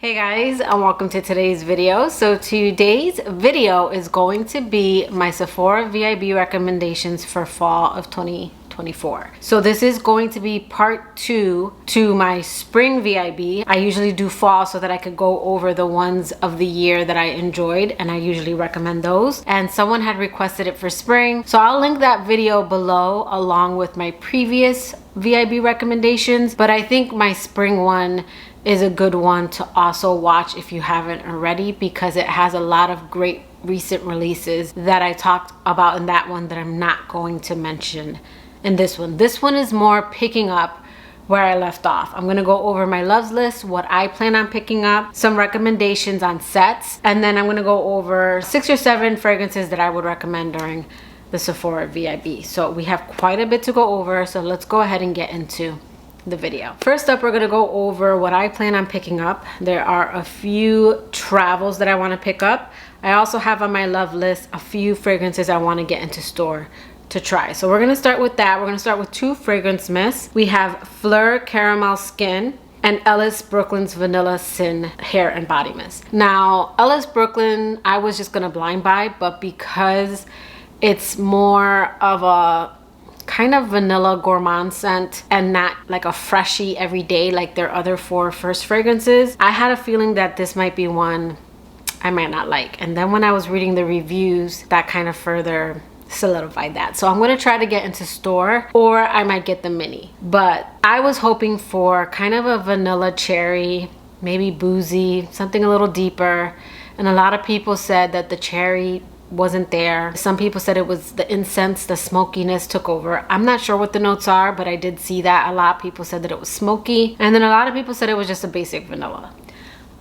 Hey guys, and welcome to today's video. So today's video is going to be my Sephora VIB recommendations for fall of 2024. So this is going to be part 2 to my spring VIB. I usually do fall so that I could go over the ones of the year that I enjoyed, and I usually recommend those. And someone had requested it for spring, so I'll link that video below along with my previous VIB recommendations. But I think my spring one is a good one to also watch if you haven't already, because it has a lot of great recent releases that I talked about in that one that I'm not going to mention in this one. This one is more picking up where I left off. I'm gonna go over my loves list, what I plan on picking up, some recommendations on sets, and then I'm gonna go over 6 or 7 fragrances that I would recommend during the Sephora VIB. So we have quite a bit to go over, so let's go ahead and get into the video. First up, we're gonna go over what I plan on picking up. There are a few travels that I want to pick up. I also have on my love list a few fragrances I want to get into store to try. So we're gonna start with that. We're gonna start with 2 fragrance mists. We have Fleur Caramel Skin and Ellis Brooklyn's Vanilla Sin Hair and Body Mist. Now, Ellis Brooklyn, I was just gonna blind buy, but because it's more of a kind of vanilla gourmand scent and not like a freshy every day like their other 4 first fragrances, I had a feeling that this might be one I might not like. And then when I was reading the reviews, that kind of further solidified that. So I'm going to try to get into store, or I might get the mini. But I was hoping for kind of a vanilla cherry, maybe boozy, something a little deeper. And a lot of people said that the cherry wasn't there. Some people said it was the incense, the smokiness took over. I'm not sure what the notes are, but I did see that a lot of people said that it was smoky, and then a lot of people said it was just a basic vanilla.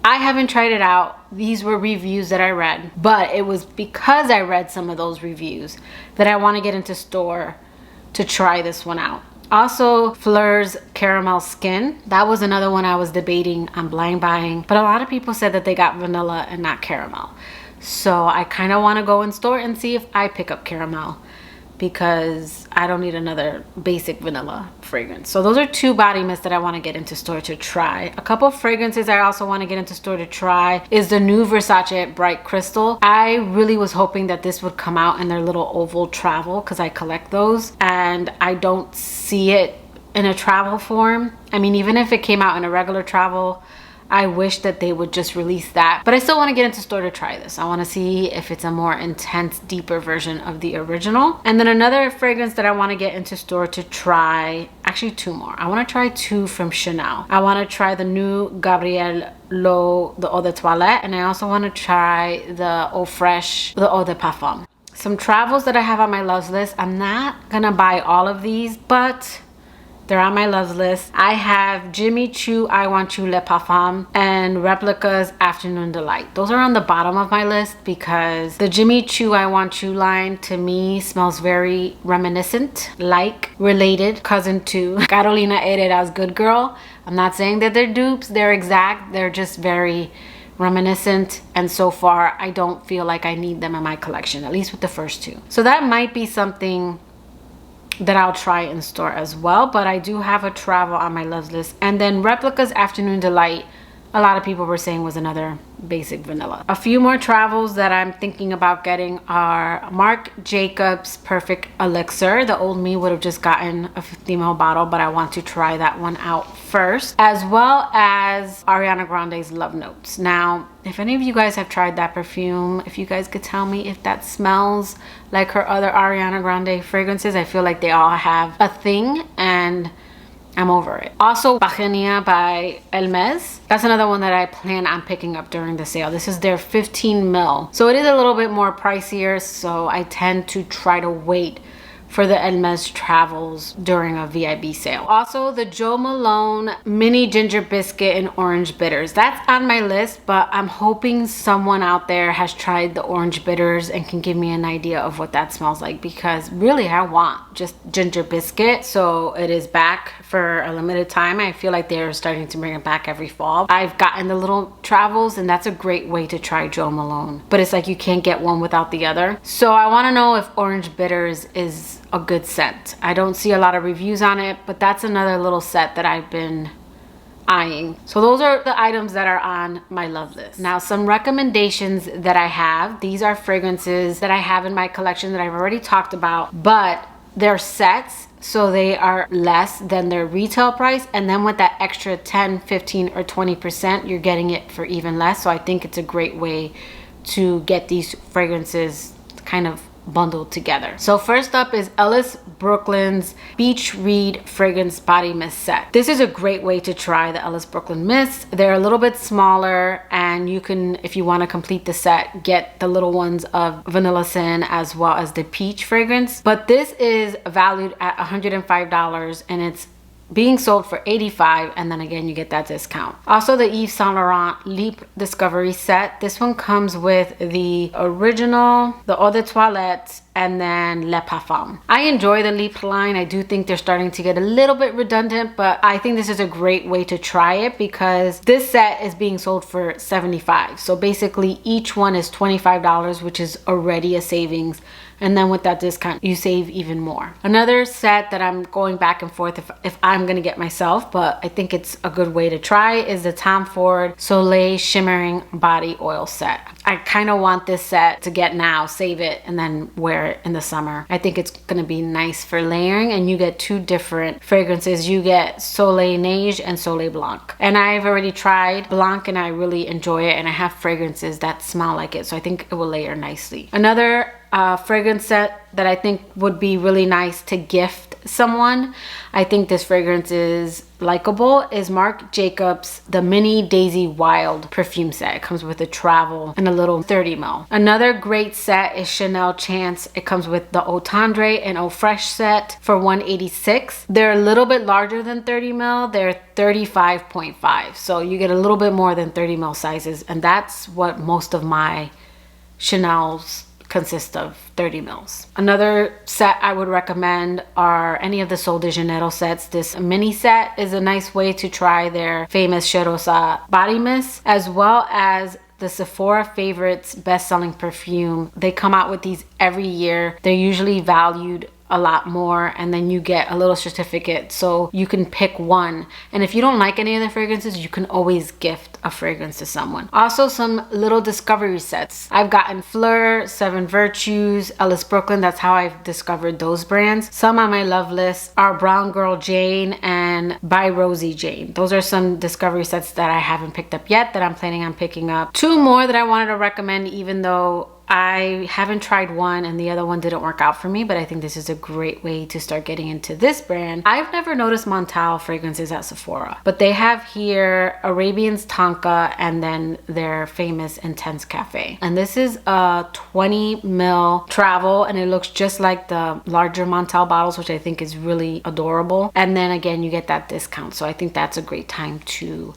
I haven't tried it out. These were reviews that I read, but it was because I read some of those reviews that I want to get into store to try this one out. Also, Fleur's Caramel Skin, that was another one I was debating on blind buying, but a lot of people said that they got vanilla and not caramel. So I kind of want to go in store and see if I pick up caramel, because I don't need another basic vanilla fragrance. So those are 2 body mists that I want to get into store to try. A couple of fragrances I also want to get into store to try is the new Versace Bright Crystal. I really was hoping that this would come out in their little oval travel, because I collect those, and I don't see it in a travel form. I mean, even if it came out in a regular travel, I wish that they would just release that. But I still want to get into store to try this. I want to see if it's a more intense, deeper version of the original. And then another fragrance that I want to get into store to try, actually 2 more. I want to try 2 from Chanel. I want to try the new Gabrielle Lo, the Eau de Toilette, and I also want to try the Eau Fraiche, the Eau de Parfum. Some travels that I have on my loves list. I'm not gonna buy all of these, but they're on my loves list. I have Jimmy Choo I Want You Le Parfum and Replica's Afternoon Delight. Those are on the bottom of my list because the Jimmy Choo I Want You line to me smells very reminiscent, like related cousin to Carolina Herrera's Good Girl. I'm not saying that they're dupes, they're exact, they're just very reminiscent, and so far I don't feel like I need them in my collection, at least with the first 2. So that might be something that I'll try in store as well, but I do have a travel on my loves list. And then Replica's Afternoon Delight, a lot of people were saying was another basic vanilla. A few more travels that I'm thinking about getting are Marc Jacobs Perfect Elixir. The old me would have just gotten a 50ml bottle, but I want to try that one out first, as well as Ariana Grande's Love Notes. Now, if any of you guys have tried that perfume, if you guys could tell me if that smells like her other Ariana Grande fragrances. I feel like they all have a thing, and I'm over it. Also, Bajenia by Hermes. That's another one that I plan on picking up during the sale. This is their 15ml. So it is a little bit more pricier, so I tend to try to wait for the Hermes travels during a VIB sale. Also, the Jo Malone Mini Ginger Biscuit and Orange Bitters. That's on my list, but I'm hoping someone out there has tried the Orange Bitters and can give me an idea of what that smells like, because really I want just ginger biscuit. So it is back for a limited time. I feel like they're starting to bring it back every fall. I've gotten the little travels, and that's a great way to try Jo Malone, but it's like you can't get one without the other. So I want to know if Orange Bitters is a good scent. I don't see a lot of reviews on it, but that's another little set that I've been eyeing. So those are the items that are on my love list. Now, some recommendations that I have. These are fragrances that I have in my collection that I've already talked about, but they're sets, so they are less than their retail price. And then with that extra 10, 15, or 20%, you're getting it for even less. So I think it's a great way to get these fragrances kind of bundled together. So first up is Ellis Brooklyn's Beach Read Fragrance Body Mist Set. This is a great way to try the Ellis Brooklyn mists. They're a little bit smaller, and you can, if you want to complete the set, get the little ones of Vanilla Sin as well as the peach fragrance. But this is valued at $105, and it's being sold for $85, and then again you get that discount. Also, the Yves Saint Laurent Leap Discovery set. This one comes with the original, the Eau de Toilette, and then Le Parfum. I enjoy the Leap line. I do think they're starting to get a little bit redundant, but I think this is a great way to try it because this set is being sold for $75. So basically each one is $25, which is already a savings. And then with that discount, you save even more. Another set that I'm going back and forth if I'm gonna get myself, but I think it's a good way to try, is the Tom Ford Soleil Shimmering Body Oil Set. I kind of want this set to get now, save it, and then wear it in the summer. I think it's gonna be nice for layering, and you get two different fragrances. You get Soleil Neige and Soleil Blanc. And I've already tried Blanc and I really enjoy it, and I have fragrances that smell like it, so I think it will layer nicely. Another fragrance set that I think would be really nice to gift someone, I think this fragrance is likable, is Marc Jacobs the Mini Daisy Wild perfume set. It comes with a travel and a little 30 ml. Another great set is Chanel Chance. It comes with the Eau Tendre and Eau Fresh set for $186. They're a little bit larger than 30 ml. They're 35.5, so you get a little bit more than 30 ml sizes, and that's what most of my Chanel's consist of, 30 mils. Another set I would recommend are any of the Sol de Janeiro sets. This mini set is a nice way to try their famous Cheirosa body mist, as well as the Sephora Favorites best-selling perfume. They come out with these every year. They're usually valued a lot more, and then you get a little certificate, so you can pick one. And if you don't like any of the fragrances, you can always gift a fragrance to someone. Also, some little discovery sets. I've gotten Fleur, Seven Virtues, Ellis Brooklyn. That's how I've discovered those brands. Some on my love list are Brown Girl Jane and By Rosie Jane. Those are some discovery sets that I haven't picked up yet that I'm planning on picking up. Two more that I wanted to recommend, even though I haven't tried one and the other one didn't work out for me, but I think this is a great way to start getting into this brand. I've never noticed Montal fragrances at Sephora, but they have here Arabian's Tonka and then their famous Intense Cafe. And this is a 20 ml travel, and it looks just like the larger Montal bottles, which I think is really adorable. And then again, you get that discount. So I think that's a great time to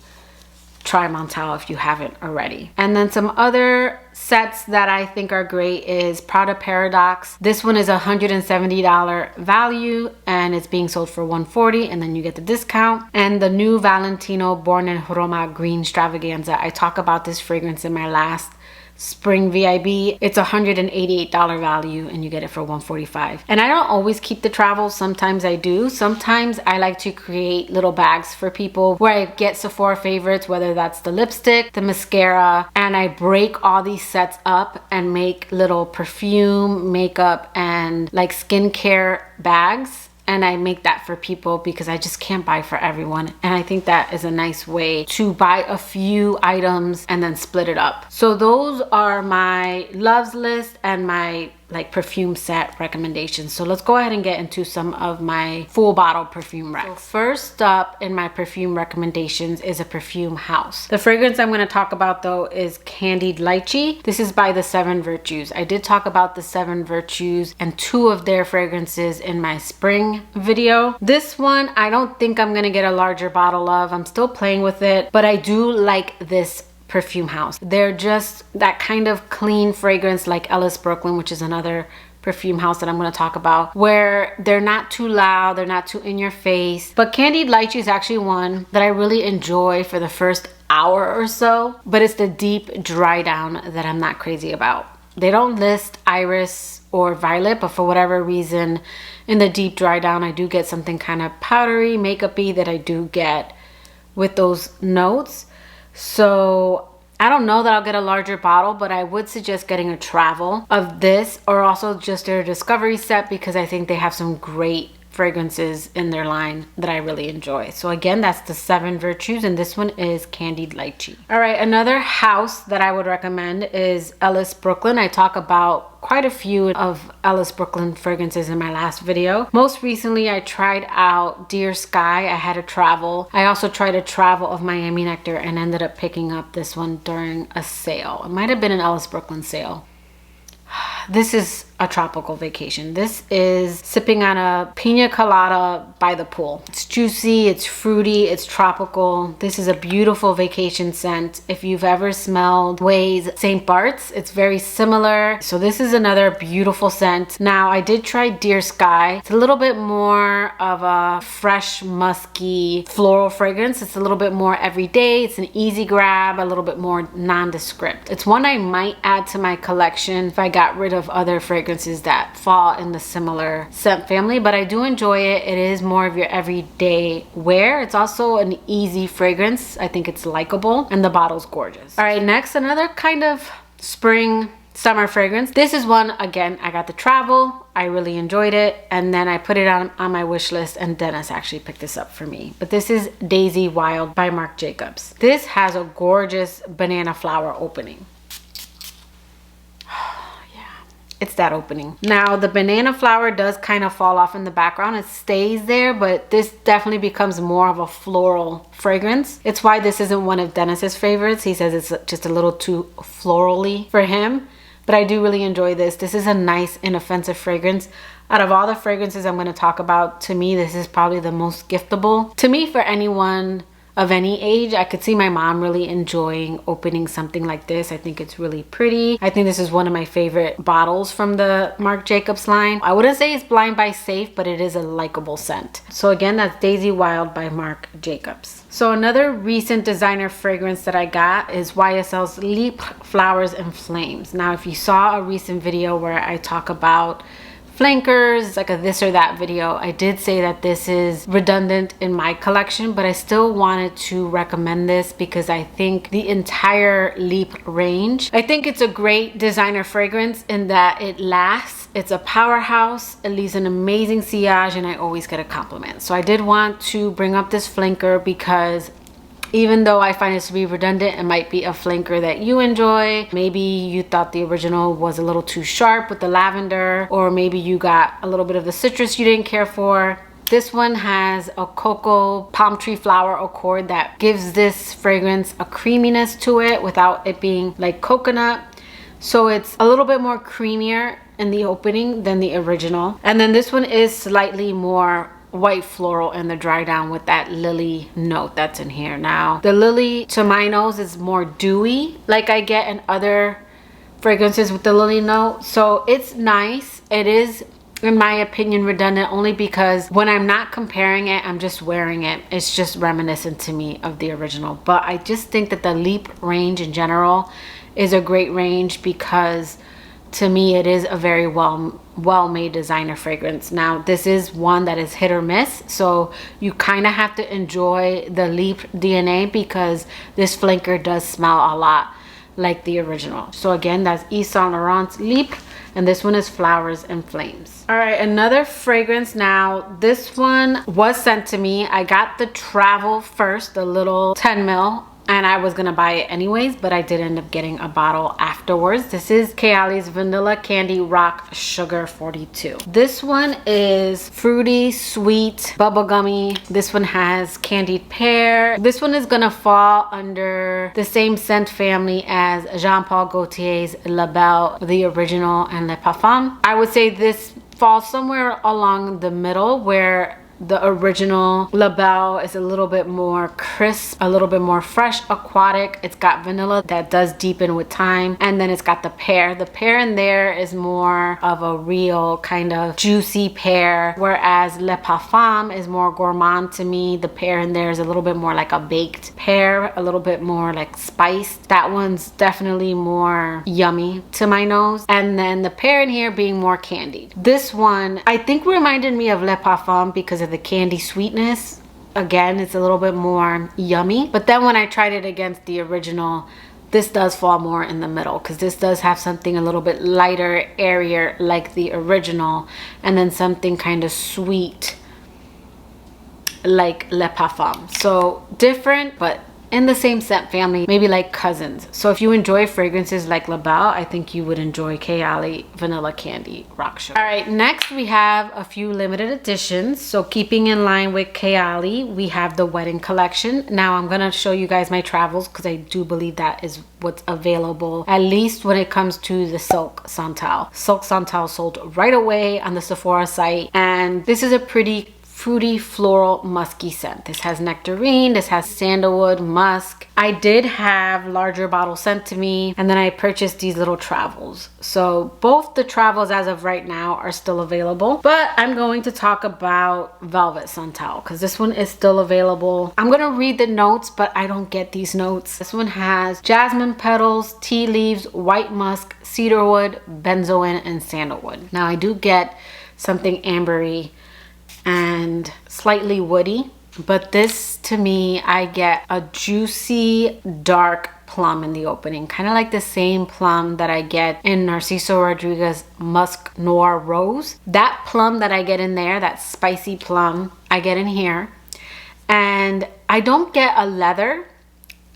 try Montal if you haven't already. And then some other sets that I think are great is Prada Paradox. This one is $170 value and it's being sold for $140, and then you get the discount. And the new Valentino Born in Roma Green Stravaganza. I talk about this fragrance in my last Spring VIB. It's $188 value and you get it for $145. And I don't always keep the travels. Sometimes I do. Sometimes I like to create little bags for people where I get Sephora favorites, whether that's the lipstick, the mascara, and I break all these sets up and make little perfume, makeup, and like skincare bags. And I make that for people because I just can't buy for everyone. And I think that is a nice way to buy a few items and then split it up. So those are my loves list and my like perfume set recommendations. So let's go ahead and get into some of my full bottle perfume recs. So first up in my perfume recommendations is a perfume house. The fragrance I'm going to talk about though is Candied Lychee. This is by the Seven Virtues. I did talk about the Seven Virtues and two of their fragrances in my spring video. This one I don't think I'm going to get a larger bottle of. I'm still playing with it, but I do like this perfume house. They're just that kind of clean fragrance like Ellis Brooklyn, which is another perfume house that I'm going to talk about, where they're not too loud, they're not too in your face. But Candied Lychee is actually one that I really enjoy for the first hour or so, but it's the deep dry down that I'm not crazy about. They don't list iris or violet, but for whatever reason in the deep dry down I do get something kind of powdery, makeup-y that I do get with those notes. So I don't know that I'll get a larger bottle, but I would suggest getting a travel of this, or also just their discovery set, because I think they have some great fragrances in their line that I really enjoy. So again, that's the 7 Virtues, and this one is Candied Lychee. All right, another house that I would recommend is Ellis Brooklyn. I talk about quite a few of Ellis Brooklyn fragrances in my last video. Most recently, I tried out Dear Sky. I had a travel. I also tried a travel of Miami Nectar and ended up picking up this one during a sale. It might have been an Ellis Brooklyn sale. This is a tropical vacation. This is sipping on a pina colada by the pool. It's juicy, it's fruity, it's tropical. This is a beautiful vacation scent. If you've ever smelled Ouai's St. Bart's, it's very similar. So this is another beautiful scent. Now, I did try Dear Sky. It's a little bit more of a fresh, musky, floral fragrance. It's a little bit more everyday. It's an easy grab, a little bit more nondescript. It's one I might add to my collection if I got rid of other fragrances that fall in the similar scent family, but I do enjoy it. It is more of your everyday wear. It's also an easy fragrance. I think it's likable, and the bottle's gorgeous. All right, next, another kind of spring summer fragrance. This is one, again, I got the travel. I really enjoyed it, and then I put it on my wish list, and Dennis actually picked this up for me. But this is Daisy Wild by Marc Jacobs. This has a gorgeous banana flower opening. It's that opening. Now, the banana flower does kind of fall off in the background. It stays there, but this definitely becomes more of a floral fragrance. It's why this isn't one of Dennis's favorites. He says it's just a little too florally for him, but I do really enjoy this. This is a nice, inoffensive fragrance. Out of all the fragrances I'm going to talk about, to me, this is probably the most giftable. To me, for anyone of any age, I could see my mom really enjoying opening something like this. I think it's really pretty. I think this is one of my favorite bottles from the Marc Jacobs line. I wouldn't say it's blind buy safe, but it is a likable scent. So again, that's Daisy Wild by Marc Jacobs. So another recent designer fragrance that I got is YSL's Leap Flowers and Flames. Now, if you saw a recent video where I talk about flankers, like a this or that video, I did say that this is redundant in my collection, but I still wanted to recommend this because I think the entire Leap range, I think it's a great designer fragrance in that it lasts. It's a powerhouse. It leaves an amazing sillage, and I always get a compliment. So I did want to bring up this flanker because even though I find this to be redundant, it might be a flanker that you enjoy. Maybe you thought the original was a little too sharp with the lavender, or maybe you got a little bit of the citrus you didn't care for. This one has a cocoa palm tree flower accord that gives this fragrance a creaminess to it without it being like coconut. So it's a little bit more creamier in the opening than the original. And then this one is slightly more white floral in the dry down with that lily note that's in here. Now, the lily to my nose is more dewy, like I get in other fragrances with the lily note. So it's nice. It is, in my opinion, redundant only because when I'm not comparing it, I'm just wearing it. It's just reminiscent to me of the original. But I just think that the Leap range in general is a great range because to me it is a very well-made designer fragrance. Now, this is one that is hit or miss, so you kind of have to enjoy the Leap DNA because this flanker does smell a lot like the original. So again, that's Yves Saint Laurent's Leap, and this one is Flowers and Flames. All right, another fragrance. Now, this one was sent to me. I got the travel first, the little 10 ml, and I was gonna buy it anyways, but I did end up getting a bottle afterwards. This is Kayali's Vanilla Candy Rock Sugar 42. This one is fruity, sweet, bubblegummy. This one has candied pear. This one is gonna fall under the same scent family as Jean Paul Gaultier's La Belle, the original, and Le Parfum. I would say this falls somewhere along the middle where the original La Belle is a little bit more crisp, a little bit more fresh, aquatic. It's got vanilla that does deepen with time. And then it's got the pear. The pear in there is more of a real kind of juicy pear, whereas Le Parfum is more gourmand to me. The pear in there is a little bit more like a baked pear, a little bit more like spiced. That one's definitely more yummy to my nose. And then the pear in here being more candied. This one, I think, reminded me of Le Parfum because of the candy sweetness, again, it's a little bit more yummy. But then when I tried it against the original, this does fall more in the middle, because this does have something a little bit lighter, airier like the original, and then something kind of sweet like Le Parfum. So different, but in the same scent family, maybe like cousins. So if you enjoy fragrances like La Belle, I think you would enjoy Kayali Vanilla Candy Rock Sugar. All right, next we have a few limited editions. So keeping in line with Kayali, we have the Wedding Collection. Now I'm gonna show you guys my travels, because I do believe that is what's available, at least when it comes to the Silk Santal. Silk Santal sold right away on the Sephora site, and this is a pretty fruity, floral, musky scent. This has nectarine, this has sandalwood, musk. I did have larger bottles sent to me, and then I purchased these little travels. So both the travels as of right now are still available, but I'm going to talk about Velvet Santal, because this one is still available. I'm gonna read the notes, but I don't get these notes. This one has jasmine petals, tea leaves, white musk, cedarwood, benzoin, and sandalwood. Now I do get something ambery and slightly woody, but this, to me, I get a juicy dark plum in the opening, kind of like the same plum that I get in Narciso Rodriguez Musk Noir Rose. That plum that I get in there, that spicy plum, I get in here. And I don't get a leather.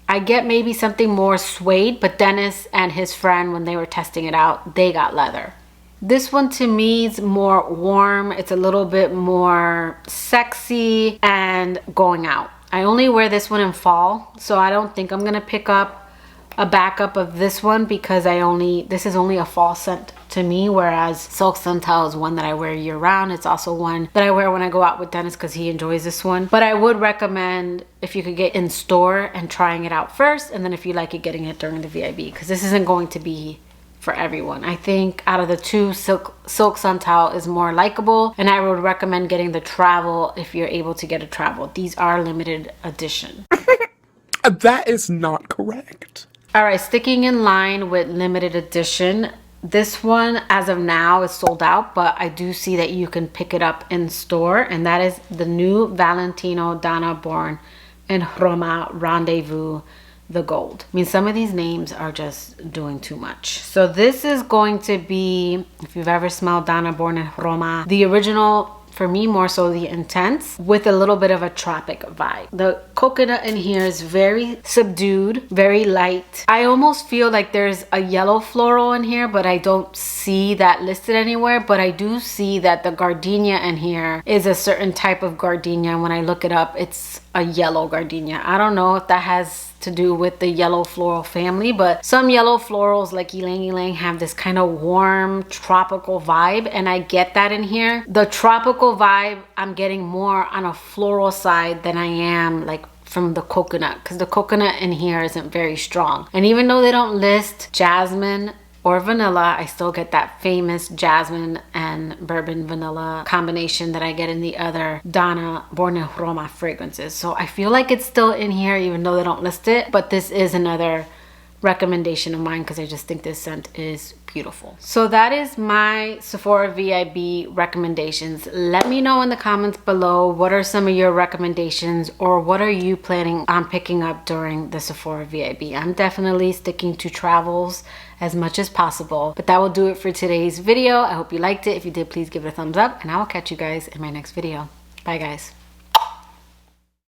I get maybe something more suede, but Dennis and his friend, when they were testing it out, they got leather. This one to me is more warm. It's a little bit more sexy and going out. I only wear this one in fall, so I don't think I'm gonna pick up a backup of this one, because this is only a fall scent to me, whereas Silk Santal is one that I wear year round. It's also one that I wear when I go out with Dennis, because he enjoys this one. But I would recommend, if you could get in store and trying it out first, and then if you like it, getting it during the VIB, because this isn't going to be for everyone. I think out of the two, Silk Santal is more likable, and I would recommend getting the travel if you're able to get a travel. These are limited edition. That is not correct. All right, sticking in line with limited edition, this one as of now is sold out, but I do see that you can pick it up in store, and that is the new Valentino Donna Born in Roma Rendezvous the Gold. I mean, some of these names are just doing too much. So this is going to be, if you've ever smelled Donna Born in Roma, the original, for me more so the Intense, with a little bit of a tropic vibe. The coconut in here is very subdued, very light. I almost feel like there's a yellow floral in here, but I don't see that listed anywhere. But I do see that the gardenia in here is a certain type of gardenia. When I look it up, it's a yellow gardenia. I don't know if that has to do with the yellow floral family, but some yellow florals like Ylang Ylang have this kind of warm tropical vibe, and I get that in here. The tropical vibe I'm getting more on a floral side than I am like from the coconut, because the coconut in here isn't very strong. And even though they don't list jasmine or vanilla, I still get that famous jasmine and bourbon vanilla combination that I get in the other Donna Born in Roma fragrances. So I feel like it's still in here even though they don't list it, but this is another recommendation of mine because I just think this scent is beautiful. So that is my Sephora VIB recommendations. Let me know in the comments below, what are some of your recommendations, or what are you planning on picking up during the Sephora VIB? I'm definitely sticking to travels as much as possible, but that will do it for today's video. I hope you liked it. If you did, please give it a thumbs up, and I will catch you guys in my next video. Bye guys.